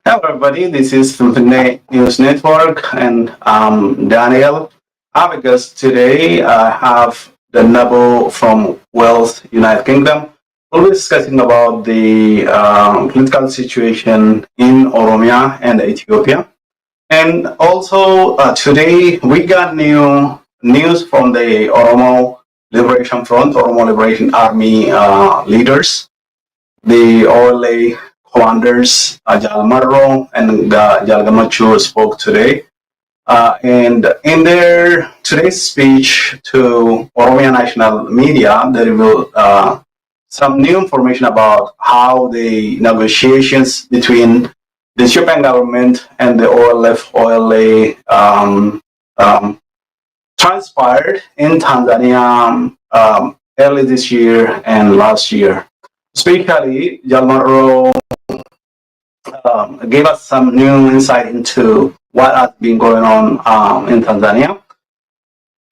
Hello, everybody. This is Philippine News Network, and I'm Daniel. Have a guest today. I have the Nabo from Wales, United Kingdom. We'll be discussing about the political situation in Oromia and Ethiopia. And also today we got new news from the Oromo Liberation Front, Oromo Liberation Army leaders, the OLA commanders, Jalmarro and Jalgamachu spoke today. And in their today's speech to Oromia National Media, they revealed some new information about how the negotiations between the Ethiopian government and the OLF-OLA transpired in Tanzania early this year and last year. Especially, Jalmarro gave us some new insight into what has been going on in Tanzania.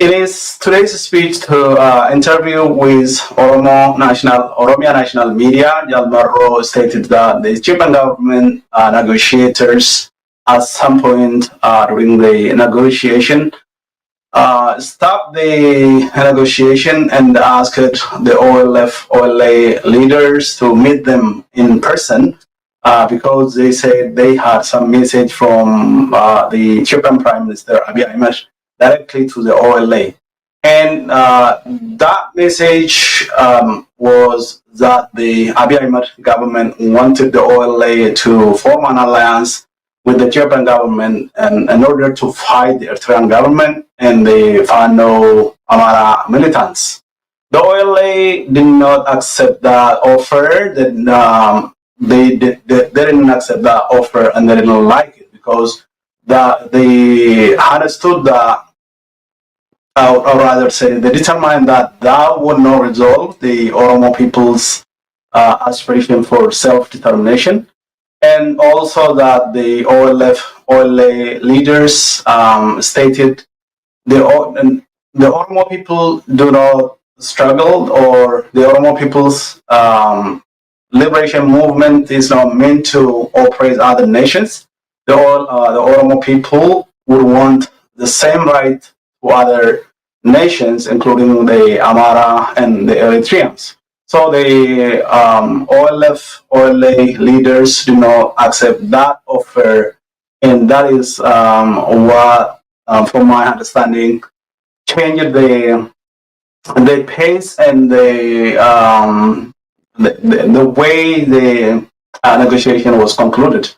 In his today's speech to interview with Oromia National Media, Jalmarro stated that the Ethiopian government negotiators at some point during the negotiation stopped the negotiation and asked the OLF-OLA leaders to meet them in person because they said they had some message from the Ethiopian Prime Minister Abiy Ahmed directly to the OLA. And that message was that the Abiy Ahmed government wanted the OLA to form an alliance with the Ethiopian government and in order to fight the Eritrean government and the Fano Amhara militants. The OLA did not accept that offer. They didn't accept that offer and they didn't like it because they understood that, or rather say, they determined that that would not resolve the Oromo people's aspiration for self-determination, and also that the OLF-OLA leaders stated the Oromo people do not struggle, or the Oromo people's liberation movement is not meant to oppress other nations. The Oromo people would want the same right to other nations, including the Amhara and the Eritreans. So the OLF-OLA leaders do not accept that offer, and that is what, from my understanding, changed the pace and the way the negotiation was concluded.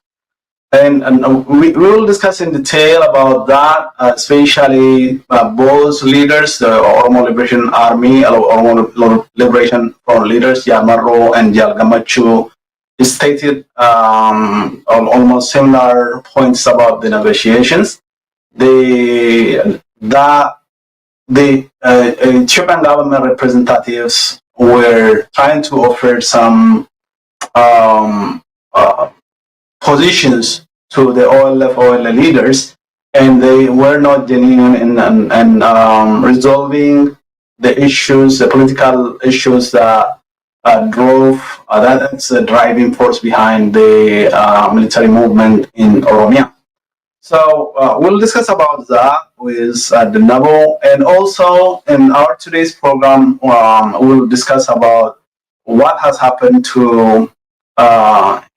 And we will discuss in detail about that, especially both leaders, the Oromo Liberation Army, Oromo Liberation Front leaders, Jalmarro and Jalgamachu, stated almost similar points about the negotiations. The Ethiopian government representatives were trying to offer some positions to the OLF-OLA leaders, and they were not genuine in resolving the issues, the political issues that drove, that's the driving force behind the military movement in Oromia. So we'll discuss about that with the Nabo, and also in our today's program, we'll discuss about what has happened to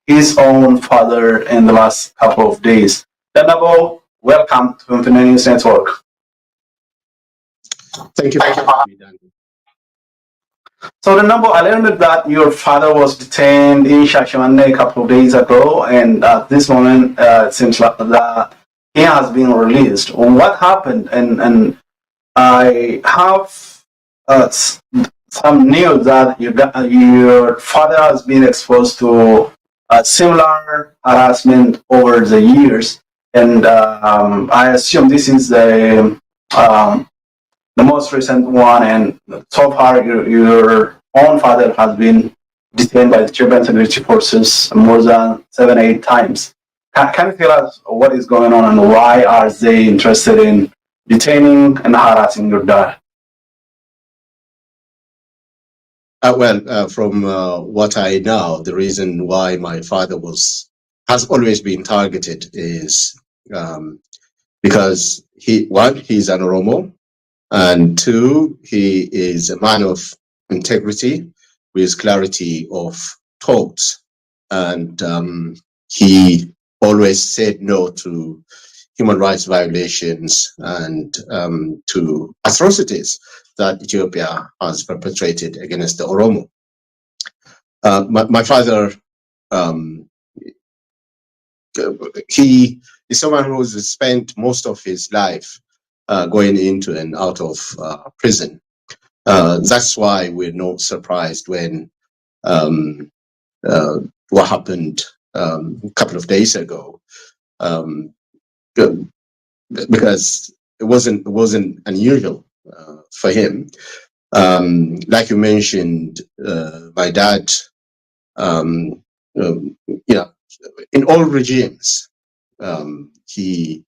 his own father in the last couple of days. Nabo, welcome to Infinite News Network. Thank you for having me, Daniel. So, Nabo, I learned that your father was detained in Shashmane a couple of days ago, and at this moment, it seems like that he has been released. What happened? And I have some news that your father has been exposed to similar harassment over the years, and I assume this is the most recent one. And so far, your own father has been detained by the Ethiopian security forces more than 7-8 times. Can you tell us what is going on and why are they interested in detaining and harassing your dad? From what I know, the reason why my father was has always been targeted is because he's an Oromo, and two, he is a man of integrity with clarity of thoughts, and he always said no to human rights violations and to atrocities that Ethiopia has perpetrated against the Oromo. My father, he is someone who has spent most of his life going into and out of prison. That's why we're not surprised when what happened a couple of days ago, because it wasn't unusual for him. Like you mentioned, my dad, in all regimes, he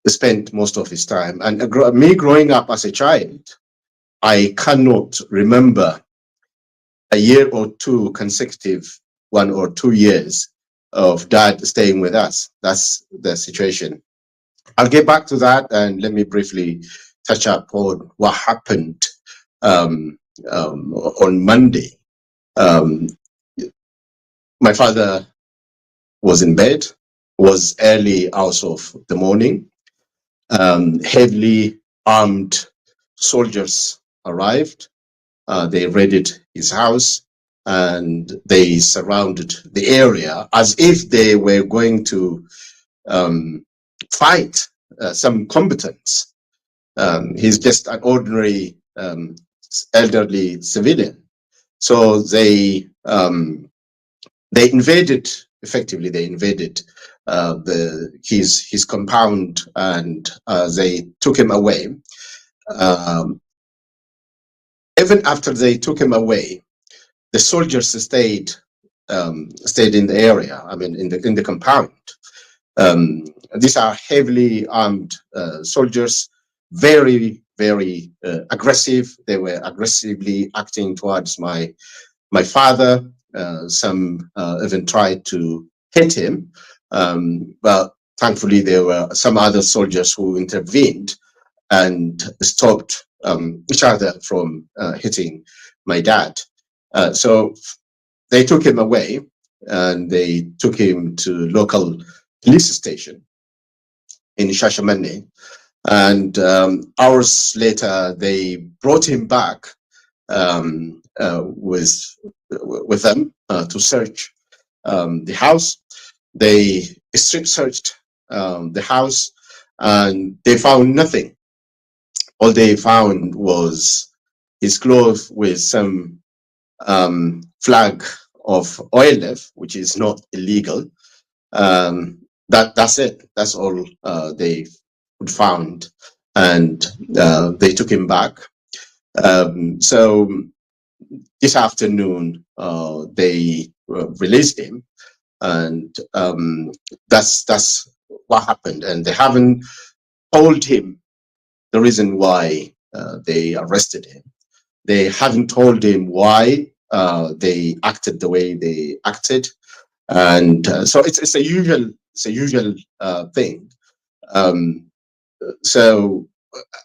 spent most of his time. And me growing up as a child, I cannot remember a year or two consecutive, 1 or 2 years of dad staying with us. That's the situation. I'll get back to that, and let me briefly touch up on what happened on Monday. My father was in bed, was early hours of the morning. Heavily armed soldiers arrived. They raided his house and they surrounded the area as if they were going to fight some combatants. He's just an ordinary elderly civilian. So they invaded, effectively they invaded his compound, and they took him away. Even after they took him away, the soldiers stayed in the area. I mean, in the compound. These are heavily armed soldiers, very, very aggressive. They were aggressively acting towards my father. Some even tried to hit him, but thankfully there were some other soldiers who intervened and stopped each other from hitting my dad. So they took him away and they took him to local police station in Shashmane. And hours later, they brought him back with them to search the house. They strip searched the house and they found nothing. All they found was his clothes with some flag of OLF, which is not illegal. That's it. That's all they found, and they took him back. So this afternoon, they released him, and that's what happened. And they haven't told him the reason why they arrested him. They haven't told him why they acted the way they acted, and so it's a usual thing. So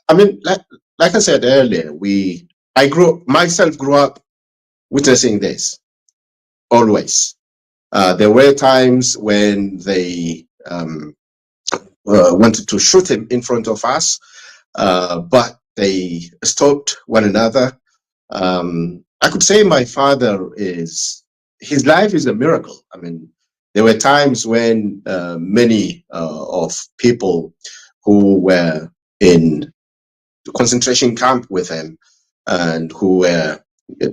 I mean, like I said earlier, I grew up witnessing this always. There were times when they wanted to shoot him in front of us, but they stopped one another. I could say my father his life is a miracle. I mean, there were times when many of people who were in the concentration camp with him and who were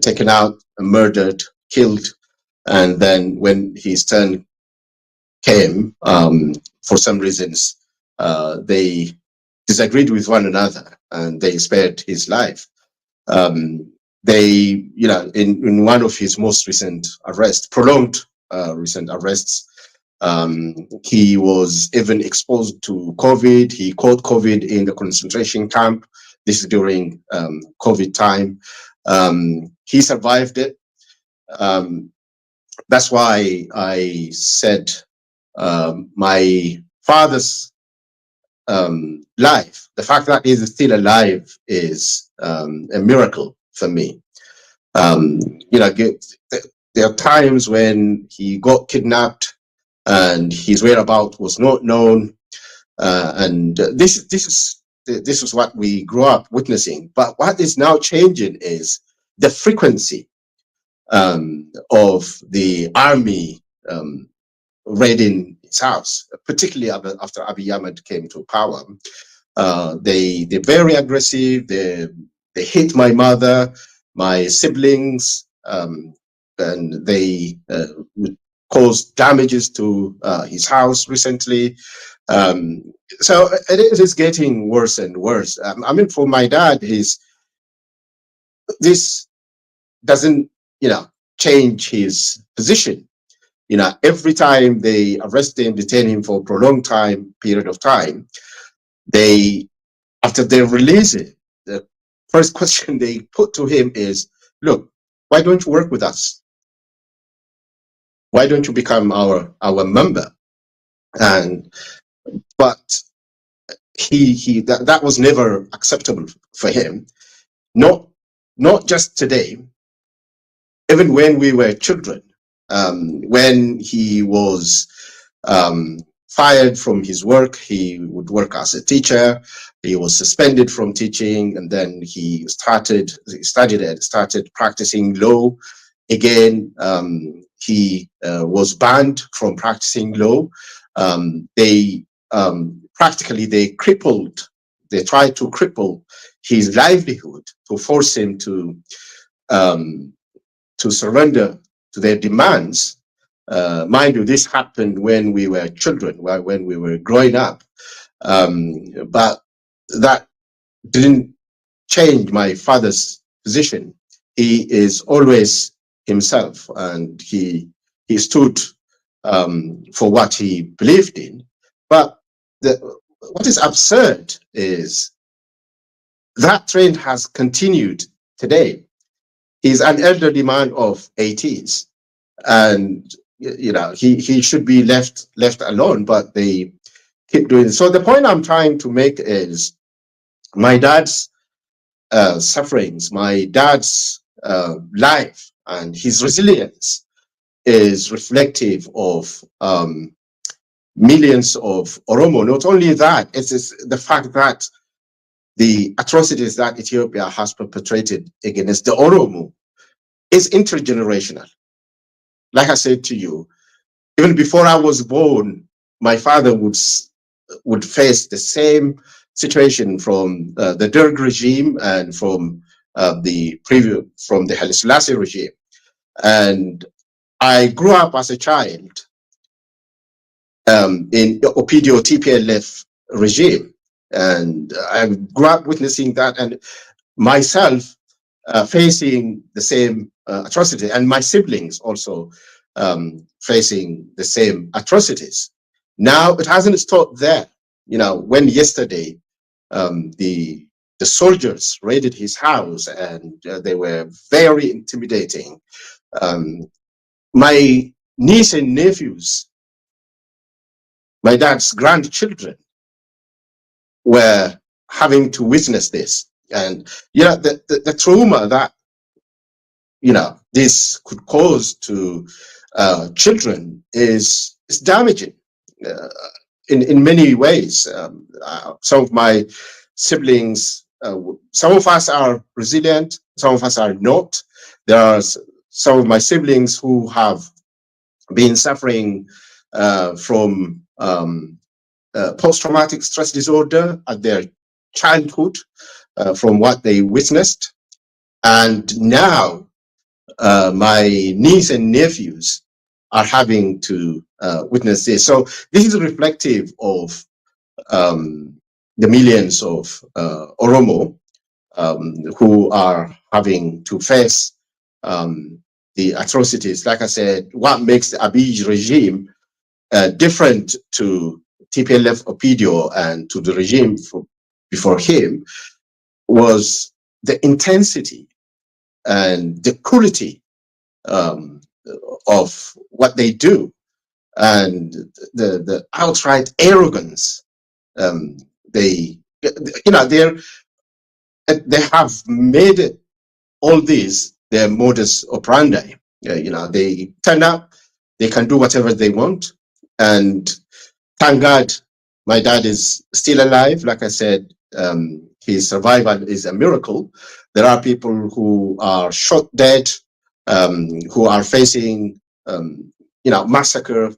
taken out, murdered, killed, and then when his turn came, for some reasons, they disagreed with one another and they spared his life. They, in one of his most recent arrests, prolonged recent arrests, he was even exposed to COVID. He caught COVID in the concentration camp. This is during COVID time. He survived it. That's why I said my father's life, the fact that he's still alive is a miracle for me. You know, there are times when he got kidnapped and his whereabouts was not known, and this is what we grew up witnessing. But what is now changing is the frequency of the army raiding his house, particularly after Abiy Ahmed came to power. They're very aggressive. They hit my mother, my siblings, and they caused damages to his house recently. So it is getting worse and worse. I mean, for my dad, this doesn't, you know, change his position. You know, every time they arrest him, detain him for a prolonged period of time, after they release it, the first question they put to him is, look, why don't you work with us? Why don't you become our member? But that was never acceptable for him. Not just today, even when we were children, when he was fired from his work, he would work as a teacher. He was suspended from teaching, and then he started practicing law again. He was banned from practicing law. They tried to cripple his livelihood to force him to surrender to their demands. Mind you, this happened when we were children, when we were growing up. But that didn't change my father's position. He is always himself, and he stood for what he believed in. But what is absurd is that trend has continued today. He's an elderly man of 80s, and you know he should be left alone, but they keep doing it. So the point I'm trying to make is my dad's sufferings, my dad's life, and his resilience is reflective of millions of Oromo. Not only that, it's the fact that the atrocities that Ethiopia has perpetrated against the Oromo is intergenerational. Like I said to you, even before I was born, my father would face the same situation from the Derg regime and from the Haile Selassie regime. And I grew up as a child in Opidio TPLF regime, and I grew up witnessing that, and myself facing the same atrocity, and my siblings also facing the same atrocities. Now it hasn't stopped there. You know, when yesterday the soldiers raided his house, and they were very intimidating. My niece and nephews, my dad's grandchildren, were having to witness this, and you know the trauma that this could cause to children is damaging in many ways. Some of my siblings, some of us are resilient, some of us are not. There are some of my siblings who have been suffering from post-traumatic stress disorder at their childhood from what they witnessed. And now my niece and nephews are having to witness this. So this is reflective of the millions of Oromo who are having to face the atrocities. Like I said, what makes the Abiy regime different to TPLF Opidio and to the regime before him was the intensity and the cruelty of what they do. and the outright arrogance. They, they have made it, all these their modus operandi. They turn up, they can do whatever they want, and thank God my dad is still alive. Like I said, his survival is a miracle. There are people who are shot dead, who are facing, massacre,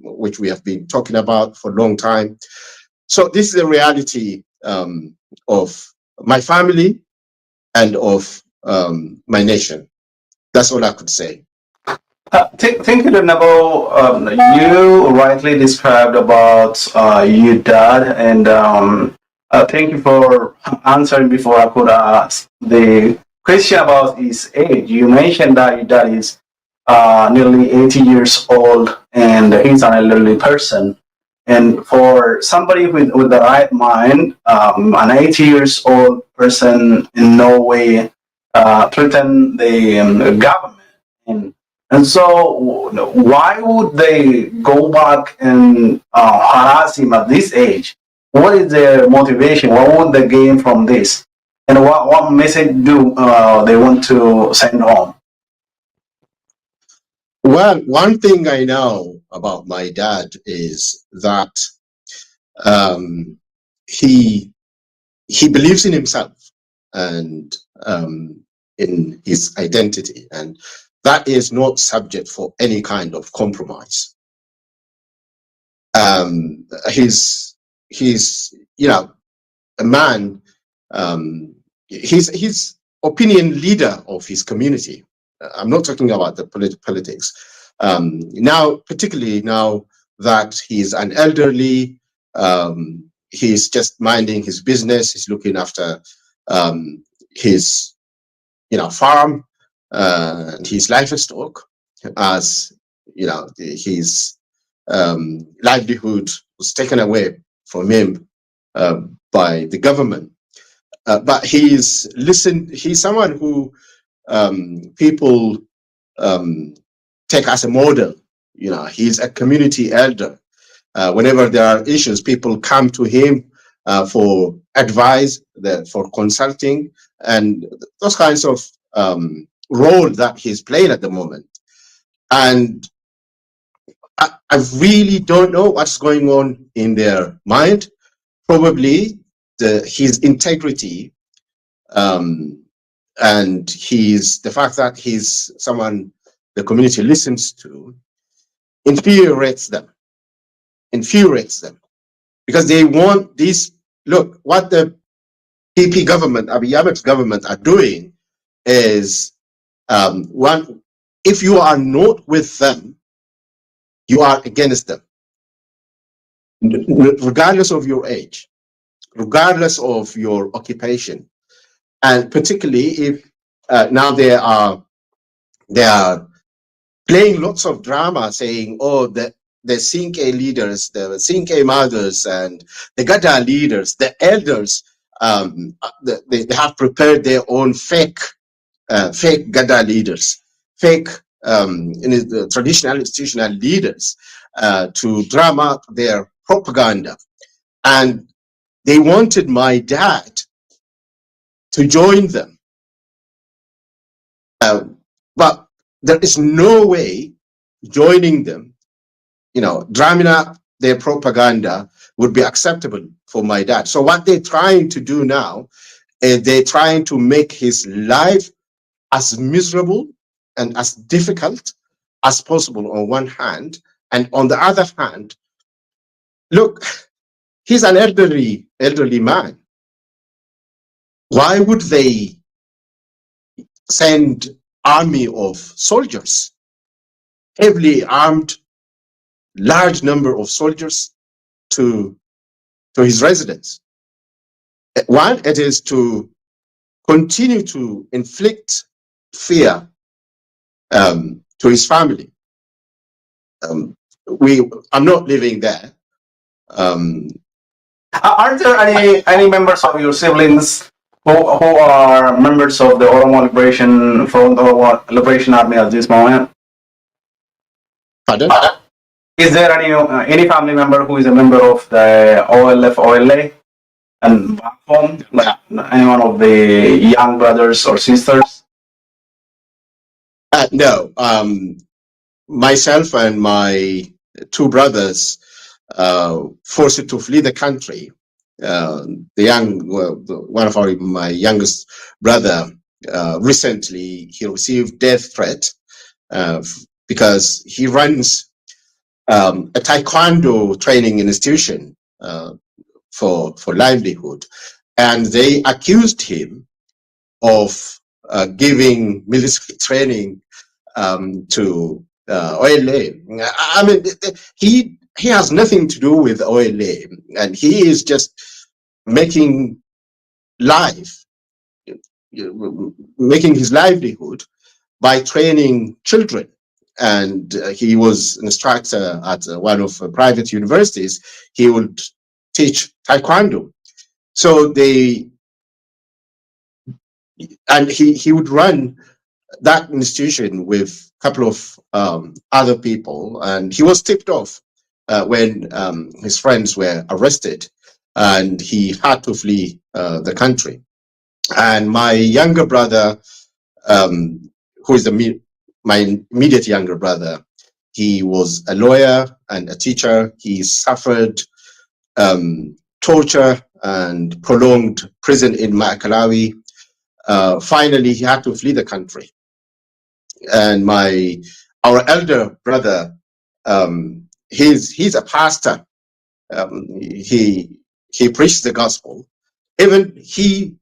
which we have been talking about for a long time. So this is the reality of my family and of my nation. That's all I could say. Thank you, Nabo. You rightly described about your dad, and thank you for answering before I could ask the question about his age. You mentioned that your dad is nearly 80 years old, and he's an elderly person. And for somebody with the right mind, an 80 years old person in no way threaten the government. And so, why would they go back and harass him at this age? What is their motivation? What would they gain from this? And what message do they want to send home? Well, one thing I know about my dad is that he believes in himself and in his identity, and that is not subject for any kind of compromise. He's a man. He's opinion leader of his community. I'm not talking about the politics. Now, particularly now that he's an elderly, he's just minding his business. He's looking after his, farm and his livestock, as his livelihood was taken away from him by the government. But he's someone who people take as a model. He's a community elder. Whenever there are issues, people come to him for advice, for consulting, and those kinds of role that he's playing at the moment. And I really don't know what's going on in their mind. Probably his integrity and the fact that he's someone the community listens to infuriates them because they want this. Look, what the PP government, Abiy Ahmed's government are doing is one, if you are not with them, you are against them, regardless of your age, regardless of your occupation. And particularly if now they are playing lots of drama, saying, oh, the Sinke leaders, the Sinke mothers, and the Gada leaders, the elders, they have prepared their own fake Gada leaders, fake traditional institutional leaders to drum up their propaganda. And they wanted my dad to join them. But there is no way joining them, drumming up their propaganda would be acceptable for my dad. So what they're trying to do now is they're trying to make his life as miserable and as difficult as possible on one hand. And on the other hand, look, he's an elderly man. Why would they send army of soldiers, heavily armed, large number of soldiers to his residence? One, it is to continue to inflict fear to his family. I'm not living there. Are there any members of your siblings who are members of the Oromo Liberation Front or Liberation Army at this moment? Pardon? Is there any family member who is a member of the OLF-OLA and back home, like any one of the young brothers or sisters? No, myself and my two brothers forced to flee the country. One of my youngest brother recently he received death threat because he runs a taekwondo training institution for livelihood, and they accused him of giving military training to OLA. I mean, he has nothing to do with OLA, and he is just making making his livelihood by training children. And he was an instructor at one of the private universities. He would teach taekwondo. So he would run that institution with a couple of other people, and he was tipped off when his friends were arrested, and he had to flee the country. And my younger brother, who is my immediate younger brother, he was a lawyer and a teacher. He suffered torture and prolonged prison in Maakalawi. Finally, he had to flee the country. And our elder brother, he's a pastor. He preached the gospel. Even he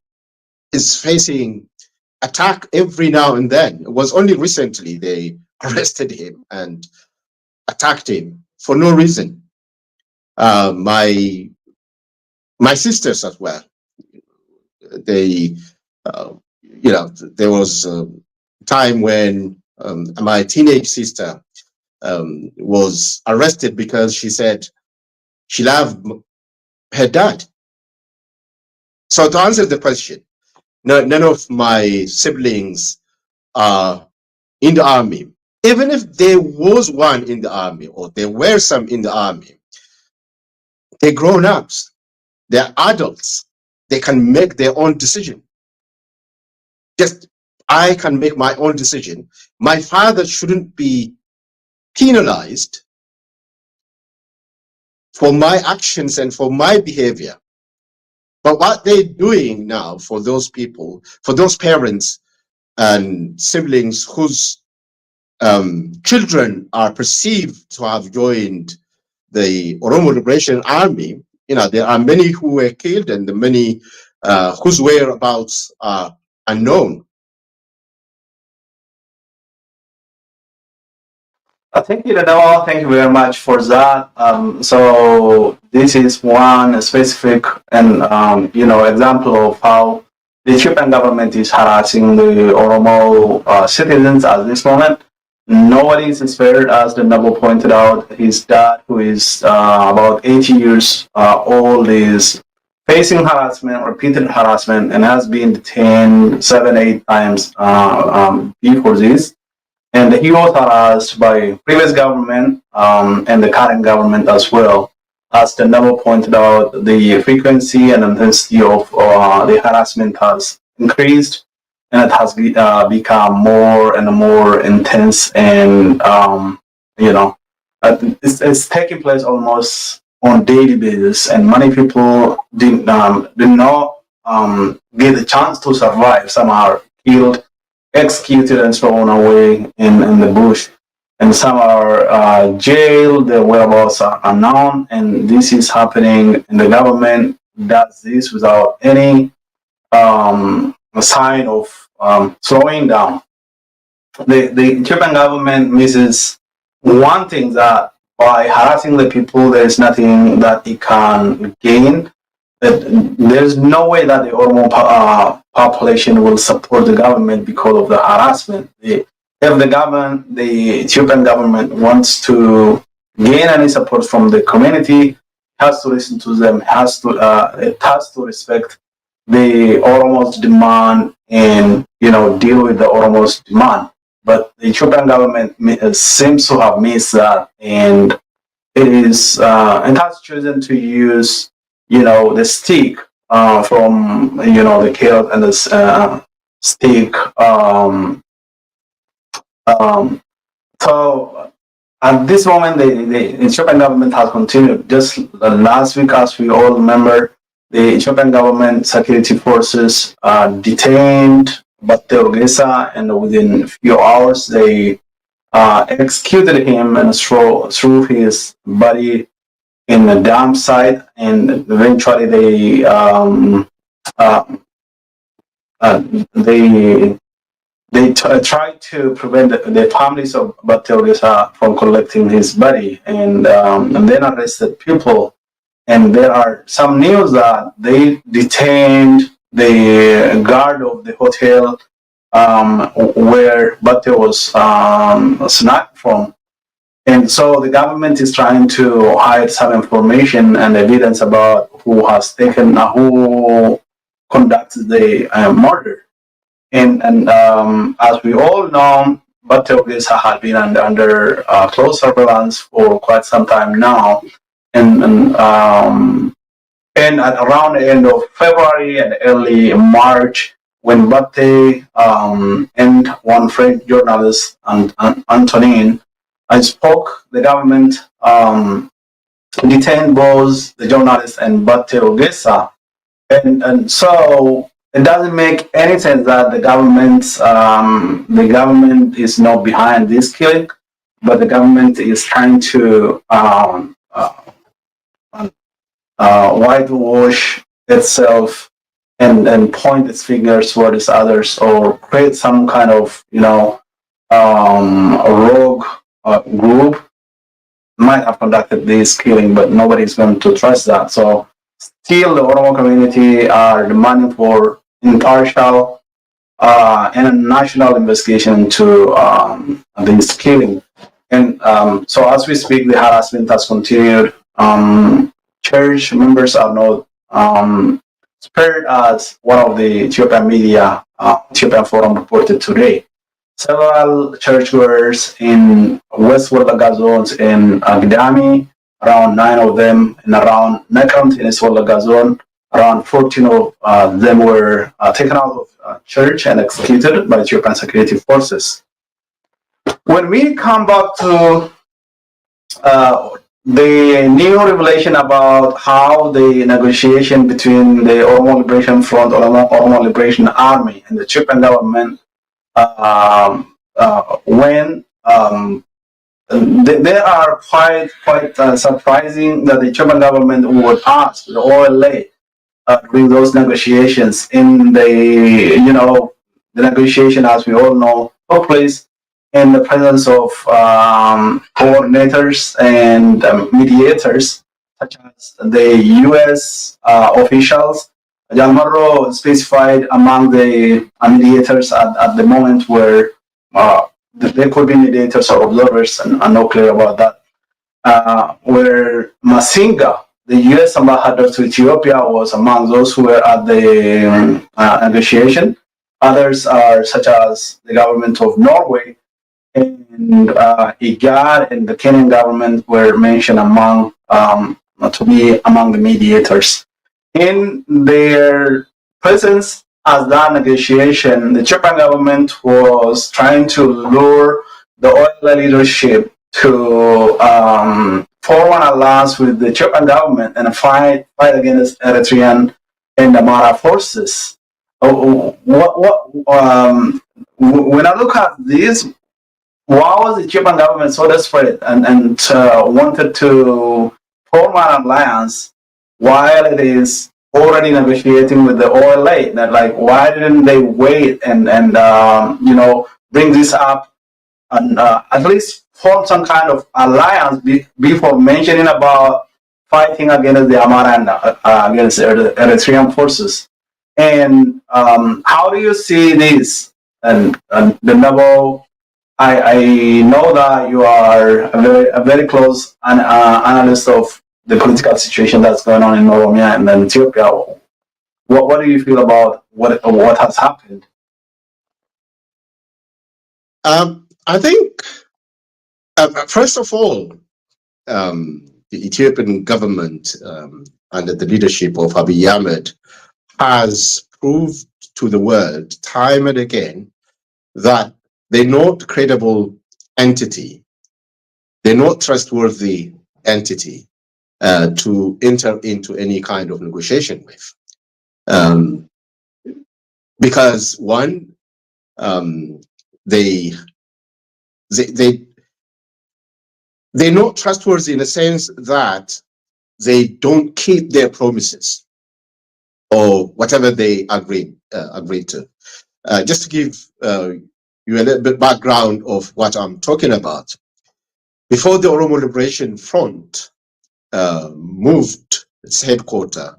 is facing attack every now and then. It was only recently they arrested him and attacked him for no reason. My sisters as well. They, there was a time when my teenage sister was arrested because she said she loved her dad. So to answer the question, none of my siblings are in the army. Even if there was one in the army, or there were some in the army, they're grown-ups, they're adults, they can make their own decision. Just, I can make my own decision. My father shouldn't be penalized for my actions and for my behavior. But what they're doing now for those people, for those parents and siblings whose children are perceived to have joined the Oromo Liberation Army, there are many who were killed and the many whose whereabouts are unknown. Thank you, Dhaqaba. Thank you very much for that. So this is one specific and example of how the Ethiopian government is harassing the Oromo citizens at this moment. Nobody is spared, as the Noble pointed out. His dad, who is about 80 years old, is facing harassment, repeated harassment, and has been detained 7-8 times before this. And he was harassed by previous government and the current government as well. As the Noble pointed out, the frequency and intensity of the harassment has increased, and it has become more and more intense, and it's taking place almost on daily basis, and many people did not get a chance to survive. Some are killed, executed, and thrown away in the bush, and some are jailed. Their whereabouts are unknown, and this is happening, and the government does this without any sign of slowing down. The Ethiopian government misses one thing, that by harassing the people, there is nothing that it can gain. There's no way that the Oromo population will support the government because of the harassment. If the Ethiopian government wants to gain any support from the community, it has to listen to them. It has to respect the Oromo's demand and deal with the Oromo's demand. But the Ethiopian government seems to have missed that, and it has chosen to use, the stick from, the carrot and the stick. Um, so at this moment, the Ethiopian government has continued. Just last week, as we all remember, the Ethiopian government security forces detained Batte Urgessa, and within a few hours, they executed him and threw his body in the dam site, and eventually uh, they tried to prevent the families of Batte Urgessa from collecting his body, and then arrested people. And there are some news that they detained the guard of the hotel where Batte was snapped from. And so the government is trying to hide some information and evidence about who has taken, who conducted the murder. And as we all know, Batte Urgessa had been under close surveillance for quite some time now. And at around the end of February and early March, when Batte and one French journalist, Antonin, spoke, the government detained both the journalist and Batte Urgessa. And so it doesn't make any sense that the government is not behind this killing, but the government is trying to whitewash itself and point its fingers towards others, or create some kind of rogue group might have conducted this killing, but nobody's going to trust that. So still, the Oromo community are demanding for impartial and a national investigation into this killing. And so as we speak, the harassment has continued. Church members are not spared, as one of the Ethiopian media, Ethiopian Forum, reported today. Several churchgoers in West Wolaga zones in Agdami, around 9 of them, and around Nekant in East Wolaga zone, around 14 of them were taken out of church and executed by Ethiopian security forces. When we come back to the new revelation about how the negotiation between the Oromo Liberation Front, Oromo Liberation Army, and the Ethiopian government when they are quite surprising that the Ethiopian government would ask the OLA during those negotiations. In the negotiation, as we all know, took place in the presence of coordinators and mediators, such as the U.S. Officials. John Monroe specified among the mediators at the moment where there could be mediators or observers, and I'm not clear about that, where Masinga, the U.S. ambassador to Ethiopia, was among those who were at the negotiation. Others are such as the government of Norway and IGAD and the Kenyan government were mentioned to be among the mediators. In their presence at that negotiation, the Ethiopian government was trying to lure the OLA leadership to form an alliance with the Ethiopian government and fight against Eritrean and Amhara forces. When I look at this, why was the Ethiopian government so desperate and wanted to form an alliance while it is already negotiating with the OLA? That, like, why didn't they wait and bring this up and at least form some kind of alliance before mentioning about fighting against the Amhara and against the Eritrean forces? And how do you see this and the level? I know that you are a very close analyst of the political situation that's going on in Oromia and then Ethiopia. What do you feel about what has happened? I think, first of all, the Ethiopian government, under the leadership of Abiy Ahmed, has proved to the world time and again that they're not credible entity, they're not trustworthy entity to enter into any kind of negotiation with. Because one, they they're not trustworthy in the sense that they don't keep their promises or whatever they agreed to. Just to give you a little bit background of what I'm talking about. Before the Oromo Liberation Front moved its headquarters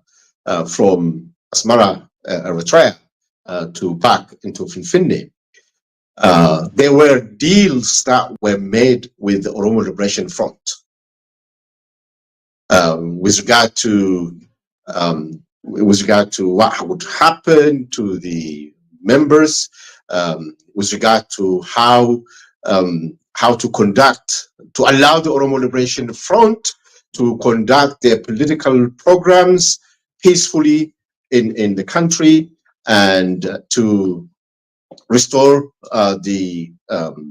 from Asmara, Eritrea, to back into Finfinne, there were deals that were made with the Oromo Liberation Front with regard to what would happen to the members, with regard to how to conduct, to allow the Oromo Liberation Front to conduct their political programs peacefully in the country, and to restore the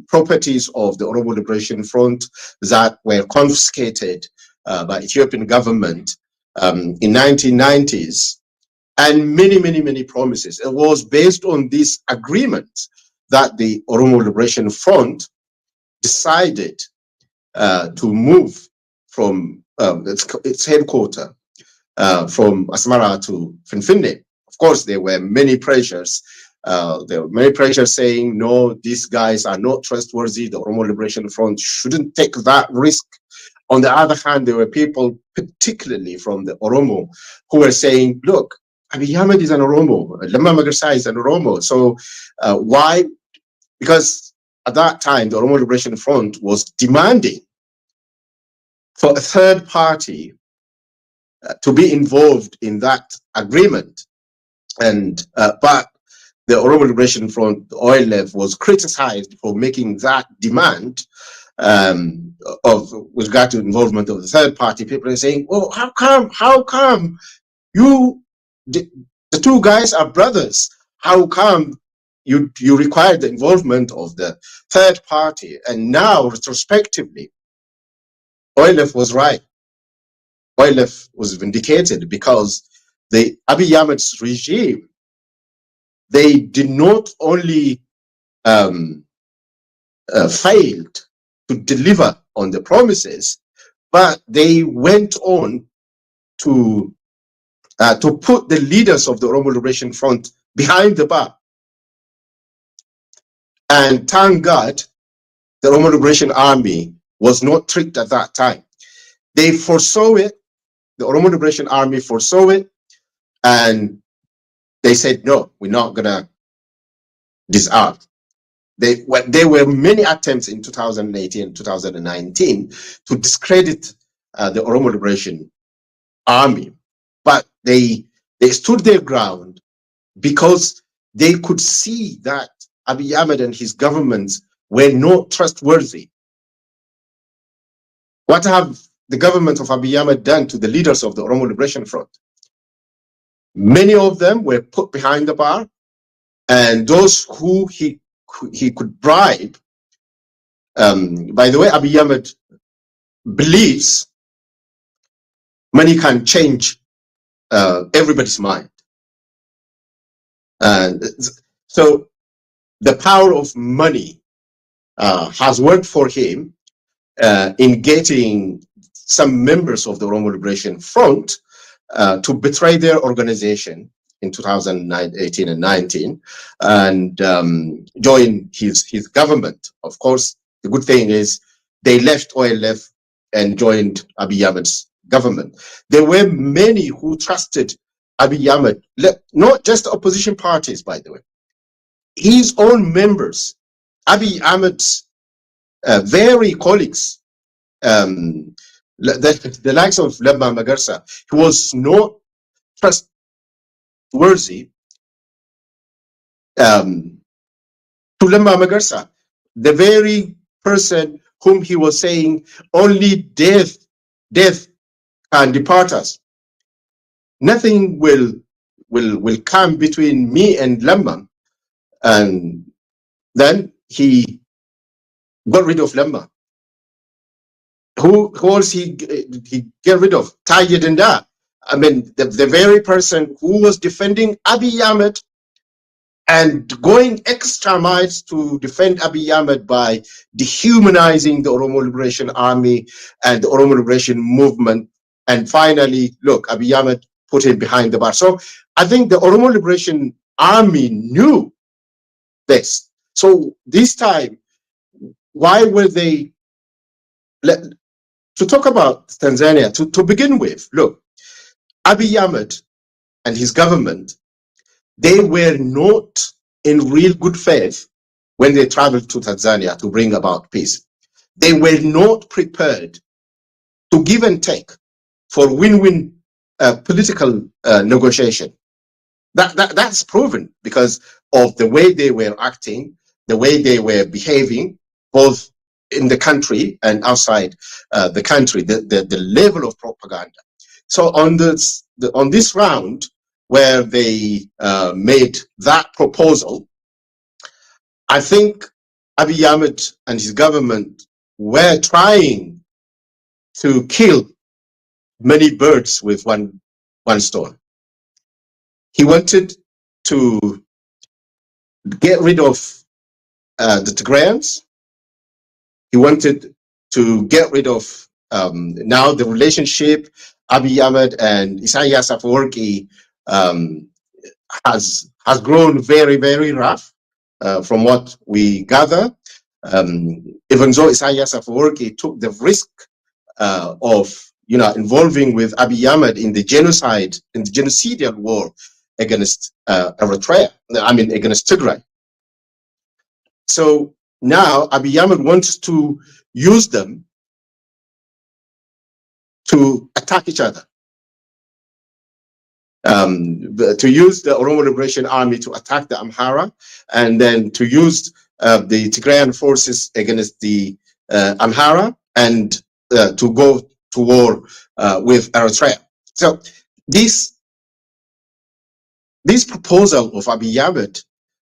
properties of the Oromo Liberation Front that were confiscated by Ethiopian government in 1990s, and many promises. It was based on this agreement that the Oromo Liberation Front decided to move from its headquarters from Asmara to Finfinne. Of course, there were many pressures. There were many pressures saying, no, these guys are not trustworthy. The Oromo Liberation Front shouldn't take that risk. On the other hand, there were people, particularly from the Oromo, who were saying, look, Abiy Ahmed is an Oromo, Lemma Magarsa is an Oromo. So why? Because at that time, the Oromo Liberation Front was demanding for a third party to be involved in that agreement. And but the Oromo Liberation Front, the OLF, was criticized for making that demand with regard to involvement of the third party. People are saying, "Oh, how come you, the two guys are brothers? How come you require the involvement of the third party?" And now, retrospectively, OLF was right. OLF was vindicated because the Abiy Ahmed's regime, they did not only failed to deliver on the promises, but they went on to put the leaders of the Oromo Liberation Front behind the bar. And thank God, the Oromo Liberation Army was not tricked at that time. They foresaw it. The Oromo Liberation Army foresaw it, and they said, no, we're not going to disarm. There were many attempts in 2018 and 2019 to discredit the Oromo Liberation Army, but they stood their ground because they could see that Abiy Ahmed and his governments were not trustworthy. What have the government of Abiy Ahmed done to the leaders of the Oromo Liberation Front? Many of them were put behind the bar, and those who he could bribe. By the way, Abiy Ahmed believes money can change everybody's mind. And so the power of money has worked for him in getting some members of the Oromo Liberation Front to betray their organization in 2018 and 19 and join his government. Of course, the good thing is they left OLF and joined Abiy Ahmed's government. There were many who trusted Abiy Ahmed, not just opposition parties, by the way. His own members, Abiy Ahmed's very colleagues, the likes of Lemma Magarsa, who was not trustworthy to Lemma Magarsa, the very person whom he was saying only death death can depart us. Nothing will come between me and Lemma. And then he got rid of Lemma. Who else he get rid of? Tayyid and that. I mean, the very person who was defending Abiy Ahmed and going extra miles to defend Abiy Ahmed by dehumanizing the Oromo Liberation Army and the Oromo Liberation Movement. And finally, look, Abiy Ahmed put him behind the bar. So I think the Oromo Liberation Army knew this. So this time, why were they... To talk about Tanzania, to begin with, look, Abiy Ahmed and his government, they were not in real good faith when they traveled to Tanzania to bring about peace. They were not prepared to give and take for win-win political negotiation. That's proven because of the way they were acting, the way they were behaving, both in the country and outside the country, the level of propaganda. So on this round, where they made that proposal, I think Abiy Ahmed and his government were trying to kill many birds with one stone. He wanted to get rid of the Tigrayans. He wanted to get rid of now the relationship Abiy Ahmed and Isaias Afwerki has grown very, very rough from what we gather. Even though Isaias Afwerki took the risk of involving with Abiy Ahmed in the genocide, in the genocidal war against Eritrea, against Tigray. So now Abiy Ahmed wants to use them to attack each other. To use the Oromo Liberation Army to attack the Amhara, and then to use the Tigrayan forces against the Amhara, and to go to war with Eritrea. So this proposal of Abiy Ahmed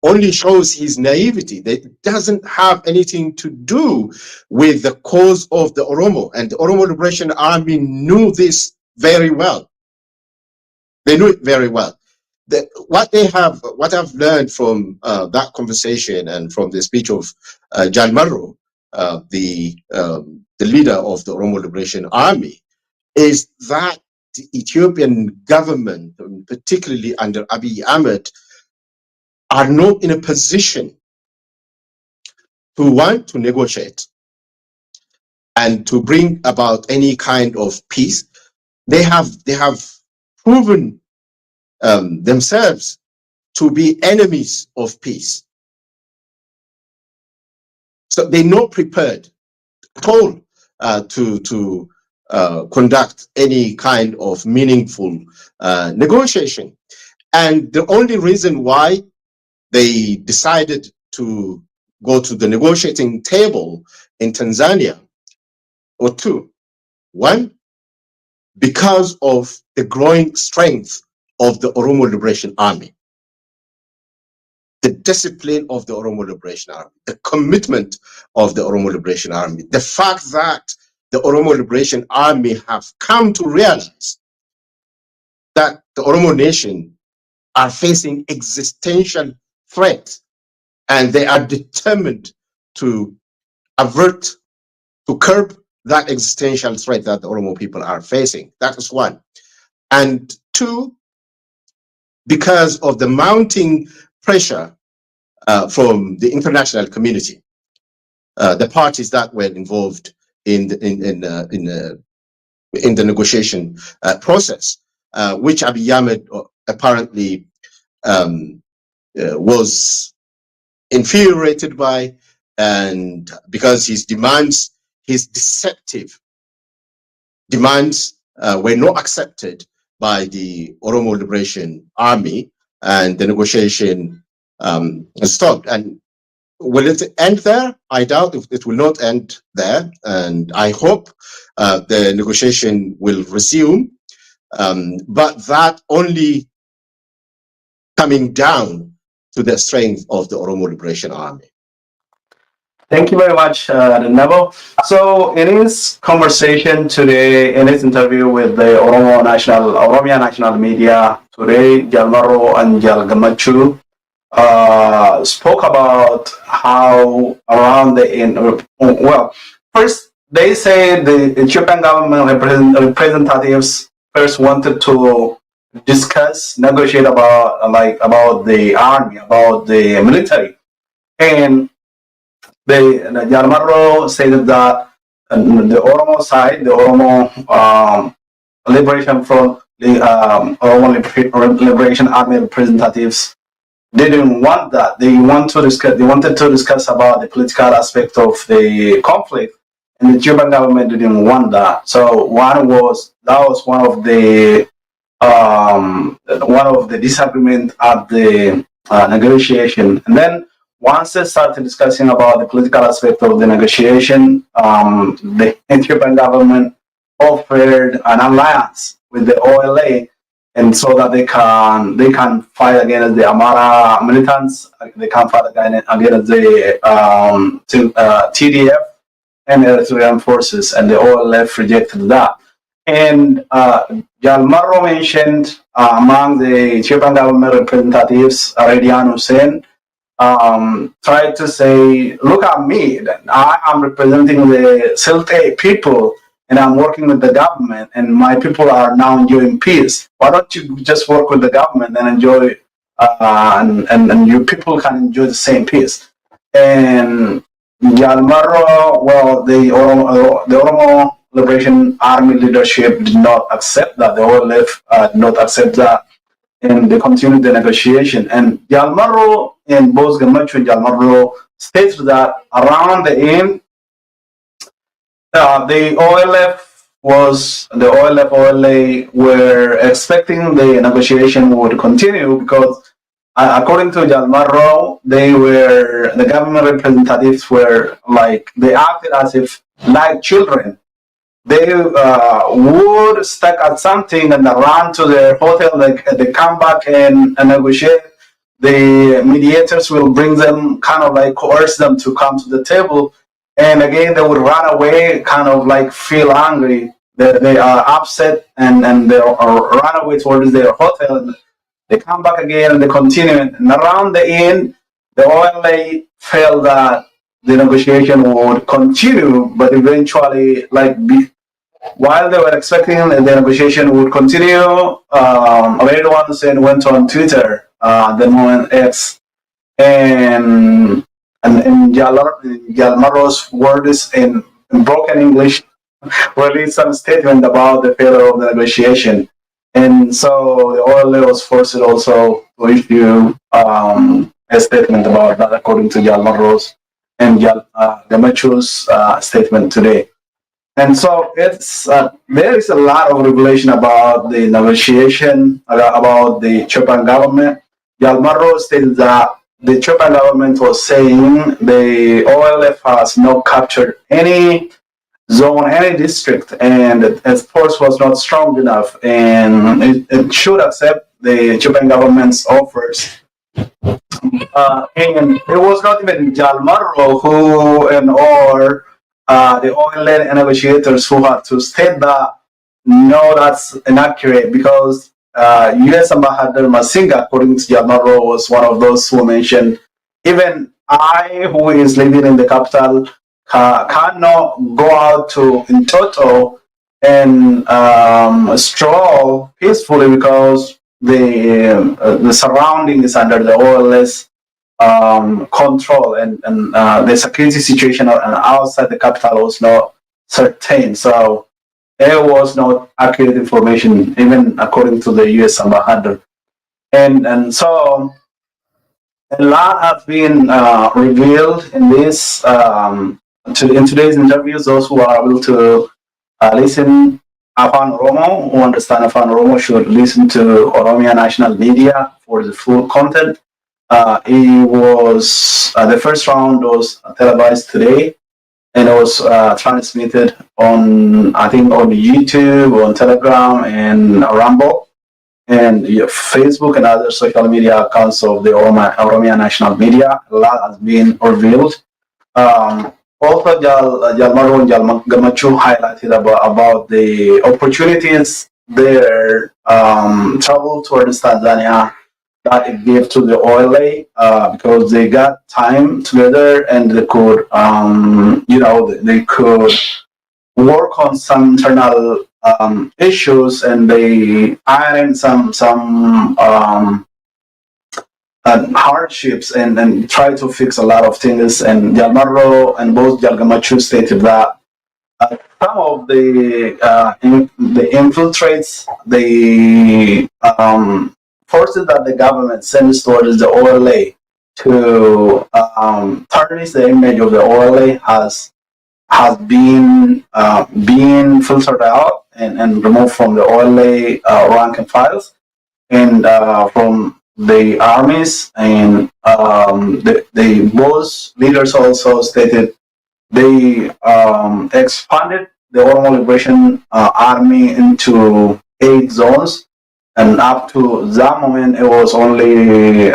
only shows his naivety. That doesn't have anything to do with the cause of the Oromo, and the Oromo Liberation Army knew this very well. They knew it very well. What I've learned from that conversation and from the speech of John Marro, the leader of the Oromo Liberation Army, is that the Ethiopian government, particularly under Abiy Ahmed, are not in a position to want to negotiate and to bring about any kind of peace. They have proven themselves to be enemies of peace. So they're not prepared at all to conduct any kind of meaningful negotiation. And the only reason why they decided to go to the negotiating table in Tanzania were two. One, because of the growing strength of the Oromo Liberation Army, the discipline of the Oromo Liberation Army, the commitment of the Oromo Liberation Army, the fact that the Oromo Liberation Army have come to realize that the Oromo nation are facing existential threats, and they are determined to curb that existential threat that the Oromo people are facing. That is one. And two, because of the mounting pressure from the international community, the parties that were involved in the negotiation process, which Abiy Ahmed apparently was infuriated by, and because his deceptive demands were not accepted by the Oromo Liberation Army, and the negotiation stopped. And will it end there? I doubt it will not end there, and I hope the negotiation will resume, but that only coming down to the strength of the Oromo Liberation Army. Thank you very much, Nebo. So in his conversation today, in his interview with the Oromia National Media today, Jalmaro and Jalgamachu spoke about how around well, first they say the Ethiopian government representatives first wanted to negotiate about the army, about the military, and the Jalmaro said that the Oromo side, the Oromo Liberation Front, the Oromo Liberation Army representatives didn't want that. They wanted to discuss about the political aspect of the conflict, and the Cuban government didn't want that. So that was one of the disagreement at the negotiation. And then once they started discussing about the political aspect of the negotiation, the Ethiopian government offered an alliance with the OLA, and so that they can fight against the Amhara militants, they can fight against the TDF and Eritrean forces, and the OLF rejected that. And Jalmaro mentioned among the Ethiopian government representatives, Redian Hussein, tried to say, look at me, I am representing the Silte people, and I'm working with the government, and my people are now enjoying peace. Why don't you just work with the government and enjoy, and your people can enjoy the same peace? And Jalmaro, well, the Oromo Liberation Army leadership did not accept that. The OLF did not accept that, and they continued the negotiation. And Jalmaro, and both Gamachu and Jalmaro, states that around the end, the OLF-OLA were expecting the negotiation would continue because, according to Jalmaro, the government representatives were they acted as if like children. They would stuck at something and run to their hotel, they come back and negotiate. The mediators will bring them, kind of coerce them to come to the table. And again, they would run away, kind of feel angry. They are upset and they run away towards their hotel. And they come back again and they continue. And around the end, the OLA felt that the negotiation would continue, but eventually, while they were expecting the negotiation would continue, Wario went on Twitter, the moment X, and Jalmaro's words in broken English released some statement about the failure of the negotiation. And so the OLA was forced also to issue a statement about that, according to Jalmaro's and Gamachu's statement today. And so there is a lot of revelation about the negotiation, about the Ethiopian government. Jalmaro stated that the Ethiopian government was saying the OLF has not captured any zone, any district, and its force was not strong enough, and it should accept the Ethiopian government's offers. And it was not even Jalmaro or the OLN negotiators who had to state that no, that's inaccurate, because U.S. Ambassador Masinga, according to Jalmaro, was one of those who mentioned, even I, who is living in the capital, cannot go out in Toto and stroll peacefully because the surrounding is under the OLS control, and the security situation outside the capital was not certain. So there was not accurate information, even according to the U.S. ambassador. And so a lot has been revealed in this in today's interviews. Those who are able to listen Afan Oromo, who understand Afan Oromo, should listen to Oromia National Media for the full content. It was the first round was televised today, and it was transmitted on, I think, on YouTube, on Telegram, and Rumble, and Facebook and other social media accounts of the Oromia National Media. A lot has been revealed. Also, Jalmaro and Gamachu highlighted about the opportunities their travel towards Tanzania that it gave to the OLA, because they got time together and they could, they could work on some internal issues, and they iron some hardships, and try to fix a lot of things. And Jalmarro and both Jalgamachu stated that some of the infiltrates, the forces that the government sends towards the OLA to tarnish the image of the OLA has been filtered out and removed from the OLA rank and files, and from the armies. And the both leaders also stated they expanded the Oromo Liberation Army into 8 zones, and up to that moment it was only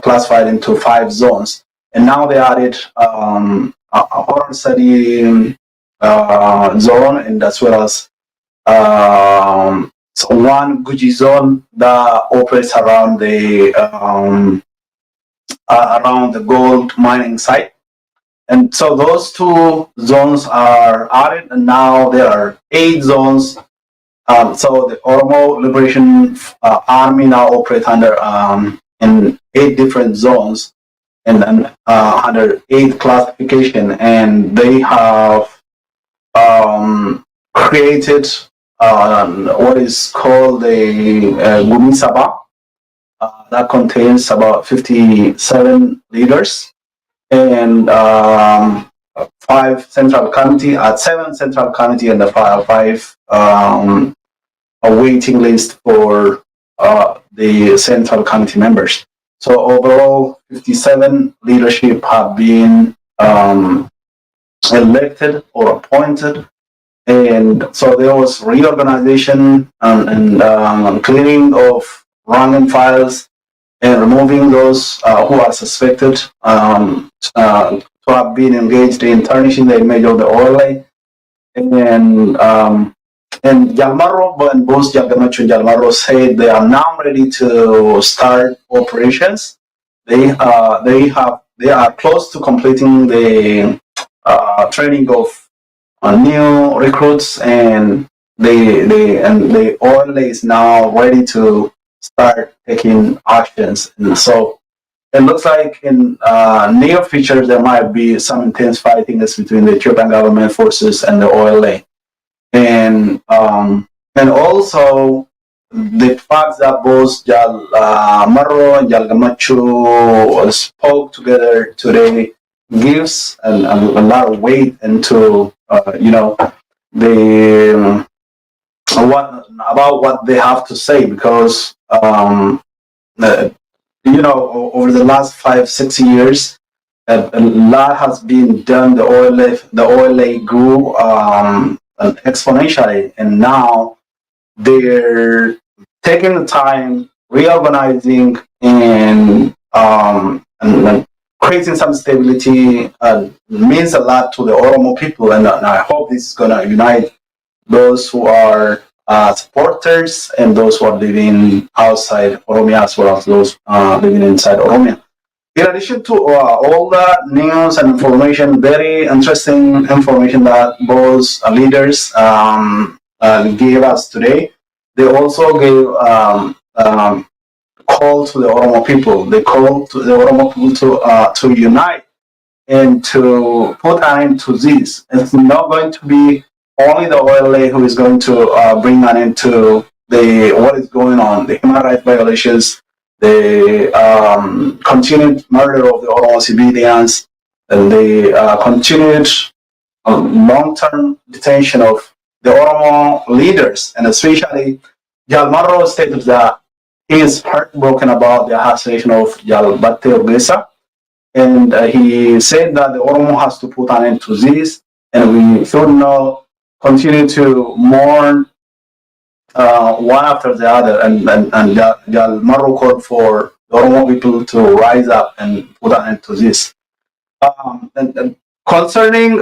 classified into 5 zones. And now they added a Horan Study zone, and as well as one Guji zone that operates around the gold mining site. And so those 2 zones are added, and now there are 8 zones. So the Oromo Liberation Army now operates under in 8 different zones, and then under 8 classification, and they have created what is called the Gumisaba that contains about 57 leaders, and 5 central committee, 7 central committee, and the 5 a waiting list for the central committee members. So overall, 57 leadership have been elected or appointed, and so there was reorganization and clearing of rank and files, and removing those who are suspected to have been engaged in tarnishing the image of the OLA. And Jalmarro and both Jalgamachu and Jalmarro said they are now ready to start operations. They are close to completing the training of new recruits, and the OLA is now ready to start taking actions. And so it looks like in near future there might be some intense fighting between the Ethiopian government forces and the OLA. And also the fact that both Jalmarro and Jalgamachu spoke together today gives a lot of weight into the what they have to say, because over the last 5-6 years a lot has been done. The OLA grew exponentially, and now they're taking the time, reorganizing, and creating some stability. Means a lot to the Oromo people, and I hope this is going to unite those who are supporters and those who are living outside Oromia, as well as those living inside Oromia. In addition to all the news and information, very interesting information that both leaders gave us today, they also gave call to the Oromo people. They call to the Oromo people to unite and to put an end to this. It's not going to be only the OLA who is going to bring an end to what is going on, the human rights violations, the continued murder of the Oromo civilians, and the continued long-term detention of the Oromo leaders. And especially Jalmarro stated that he is heartbroken about the assassination of Batte Urgessa, and he said that the Oromo has to put an end to this, and we should not continue to mourn one after the other, and the Maro called for the Oromo people to rise up and put an end to this. And concerning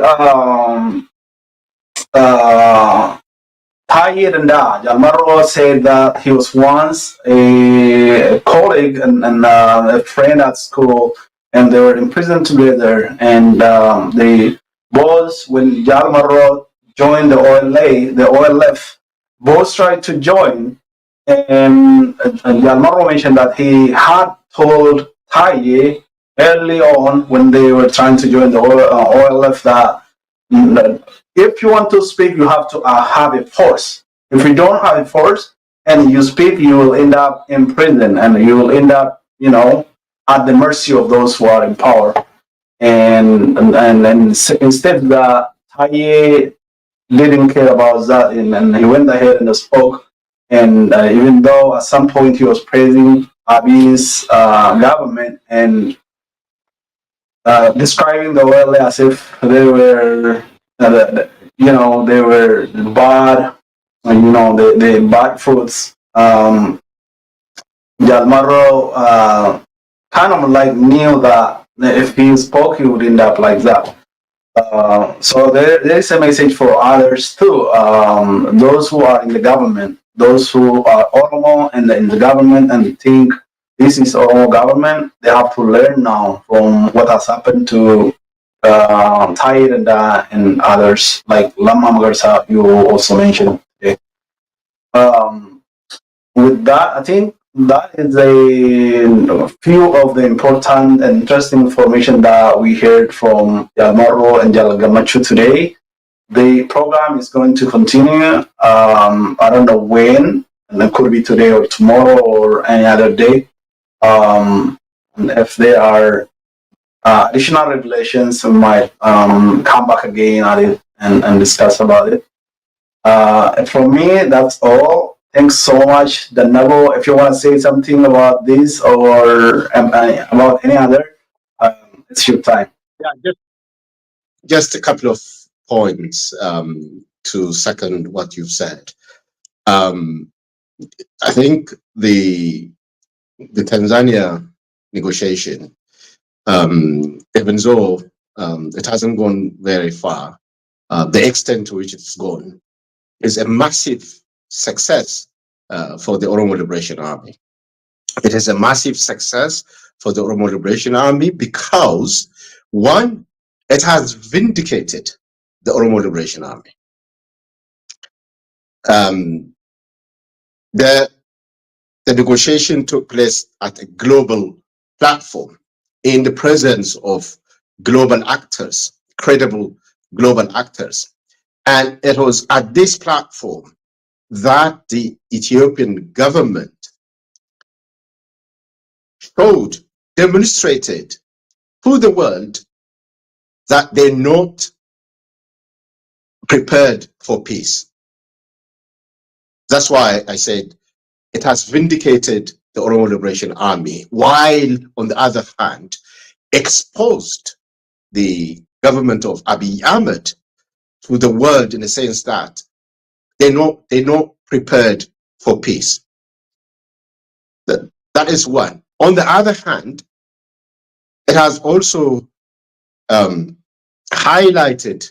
Taye Danda, Jalmaro said that he was once a colleague and a friend at school, and they were in prison together. And the boss, when Jalmaro joined the OLA, the OLF, both tried to join. And Jalmaro mentioned that he had told Taye early on when they were trying to join the OLF that if you want to speak, you have to have a force. If you don't have a force and you speak, you will end up in prison and you will end up, at the mercy of those who are in power. And instead, the Taye didn't care about that, and he went ahead and spoke. And even though at some point he was praising Abiy's government and describing the OLA as if they were, they were bad, the bad fruits. Jalmaro kind of like knew that if he spoke, he would end up like that. So there is a message for others too. Those who are in the government, those who are Oromo and in the government and think this is Oromo government, they have to learn now from what has happened to Taye and others like Lama Magarsa, you also mentioned. Okay. With that, I think that is a few of the important and interesting information that we heard from Jalmaro and Jalgamachu today. The program is going to continue. I don't know when, and it could be today or tomorrow or any other day. And if there are additional revelations, we might come back again at it and discuss about it. From me, that's all. Thanks so much, Danabo. If you want to say something about this or about any other, it's your time. Yeah, just a couple of points to second what you've said. I think the Tanzania negotiation, even though it hasn't gone very far, the extent to which it's gone is a massive success for the Oromo Liberation Army. It is a massive success for the Oromo Liberation Army because, one, it has vindicated the Oromo Liberation Army. The negotiation took place at a global platform in the presence of global actors, credible global actors. And it was at this platform that the Ethiopian government demonstrated to the world that they're not prepared for peace. That's why I said it has vindicated the Oromo Liberation Army, while on the other hand, exposed the government of Abiy Ahmed to the world in the sense that they're not prepared for peace. That is one. On the other hand, it has also highlighted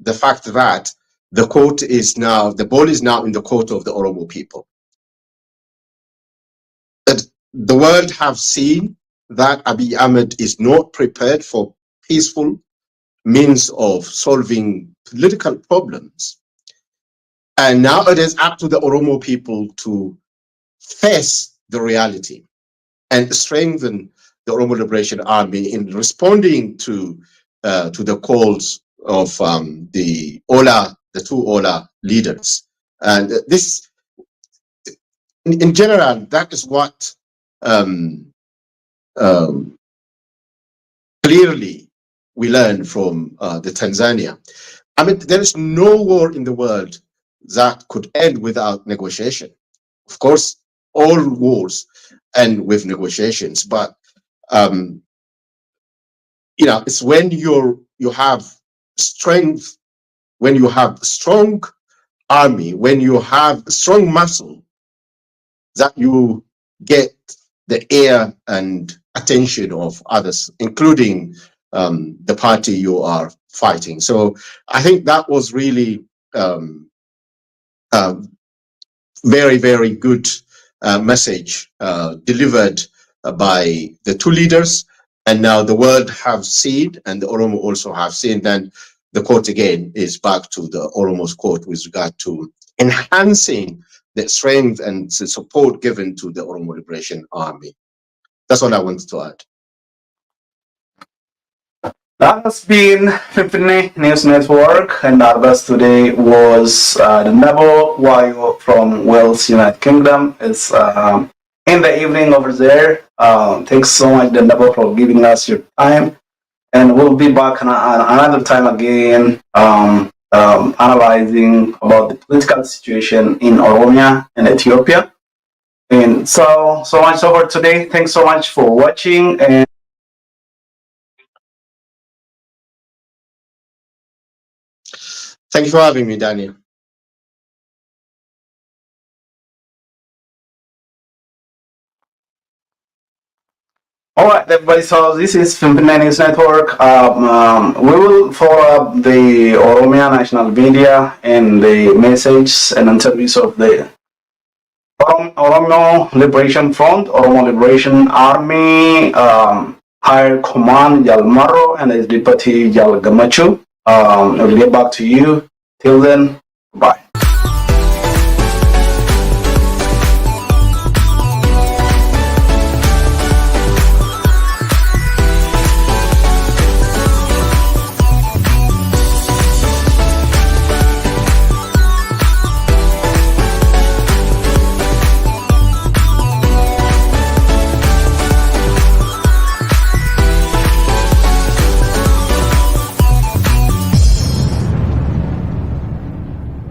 the fact that the ball is now in the court of the Oromo people. That the world have seen that Abiy Ahmed is not prepared for peaceful means of solving political problems. And now it is up to the Oromo people to face the reality and strengthen the Oromo Liberation Army in responding to the calls of the two OLA leaders. And this, in general, that is what clearly we learn from the Tanzania. I mean, there is no war in the world that could end without negotiation. Of course, all wars end with negotiations, but it's when you have strength, when you have strong army, when you have strong muscle, that you get the ear and attention of others, including the party you are fighting. So I think that was really very, very good message delivered by the two leaders. And now the world have seen, and the Oromo also have seen, then the court again is back to the Oromo's court with regard to enhancing the strength and the support given to the Oromo Liberation Army. That's what I wanted to add. That has been Fifine News Network, and our guest today was the Nebo Wario from Wales, United Kingdom. It's in the evening over there. Thanks so much, the Nebo, for giving us your time, and we'll be back another time again, analyzing about the political situation in Oromia and Ethiopia. And so much over today. Thanks so much for watching. And thank you for having me, Daniel. all right, everybody. So this is Fifine News Network. We will follow up the Oromia National Media and the messages and interviews of the Oromo Liberation Front, Oromo Liberation Army, Higher Command Yalmaro, and his Deputy Yal Gamachu. I'll get back to you. Till then, bye.